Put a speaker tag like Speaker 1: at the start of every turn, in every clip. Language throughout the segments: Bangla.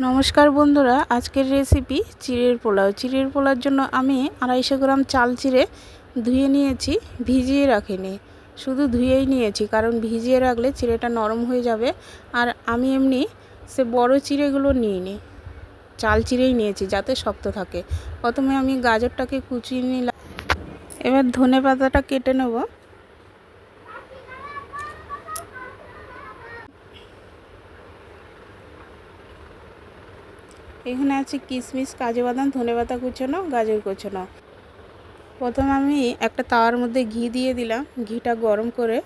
Speaker 1: নমস্কার বন্ধুরা, আজকের রেসিপি চিড়ের পোলাও। চিড়ের পোলাওর জন্য আমি 250 গ্রাম চাল চিড়ে ধুয়ে নিয়েছি, ভিজিয়ে রাখিনি, শুধু ধুয়েই নিয়েছি, কারণ ভিজিয়ে রাখলে চিড়েটা নরম হয়ে যাবে। আর আমি এমনি সে বড় চিড়েগুলো নিইনি, চাল চিড়েই নিয়েছি যাতে শক্ত থাকে। প্রথমে আমি গাজরটাকে কুচিয়ে নিলাম, এবার ধনে পাতাটা কেটে নেব। এখানে আছে কিশমিশ, কাজু বাদাম, ধনেপাতা কুচানো, গাজর কুচানো। প্রথমে আমি একটা তাওয়ার মধ্যে ঘি দিয়ে দিলাম, ঘিটা গরম করে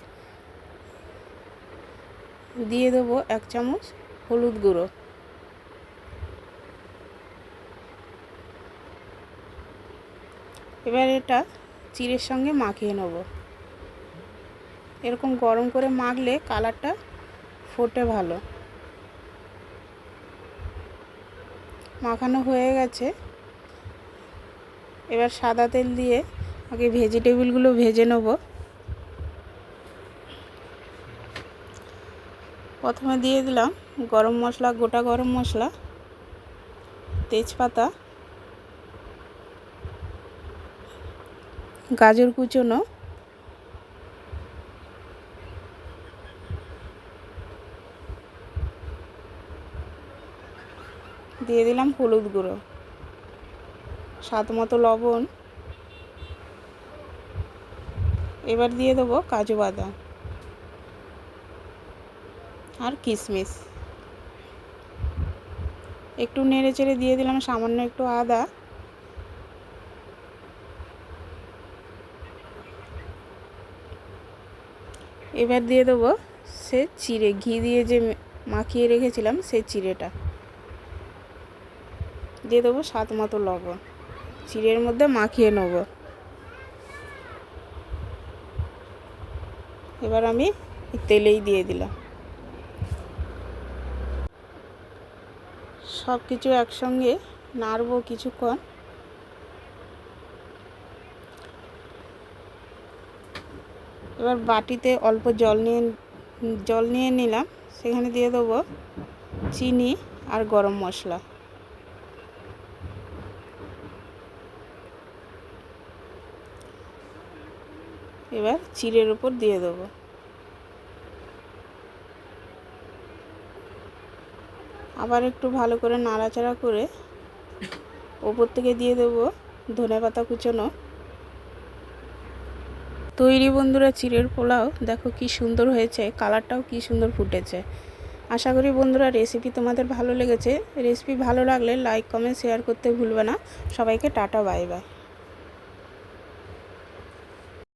Speaker 1: দিয়ে দেবো 1 চামচ হলুদ গুঁড়ো। এবার এটা চিড়ের সঙ্গে মাখিয়ে নেব। এরকম গরম করে মাখলে কালারটা ফোটে ভালো। মাখানো হয়ে গেছে। এবার সাদা তেল দিয়ে আগে ভেজিটেবলগুলো ভেজে নেব। প্রথমে দিয়ে দিলাম গরম মশলা, গোটা গরম মশলা, তেজপাতা, গাজর কুচোনো, দিয়ে দিলাম হলুদ গুঁড়ো, স্বাদ মতো লবণ। এবার দিয়ে দেবো কাজু বাদাম আর কিশমিশ। একটু নেড়ে চেড়ে দিয়ে দিলাম সামান্য একটু আদা। এবার দিয়ে দেবো সে চিড়ে, ঘি দিয়ে যে মাখিয়ে রেখেছিলাম সেই চিড়েটা দিয়ে দেবো, স্বাদ মতো লবণ, চিড়ের মধ্যে মাখিয়ে নেব। এবার আমি তেলেই দিয়ে দিলাম। সব কিছু একসঙ্গে নাড়বো কিছুক্ষণ। এবার বাটিতে অল্প জল নিয়ে নিলাম, সেখানে দিয়ে দেবো চিনি আর গরম মশলা। এবার চিড়ের উপর দিয়ে দেবো। আবার একটু ভালো করে নাড়াচাড়া করে ওপর থেকে দিয়ে দেবো ধনেপাতা কুচানো। তৈরি বন্ধুরা চিড়ের পোলাও। দেখো কি সুন্দর হয়েছে, কালারটাও কি সুন্দর ফুটেছে। আশা করি বন্ধুরা রেসিপি তোমাদের ভালো লেগেছে। রেসিপি ভালো লাগলে লাইক, কমেন্ট, শেয়ার করতে ভুলবে না। সবাইকে টাটা, বাই বাই।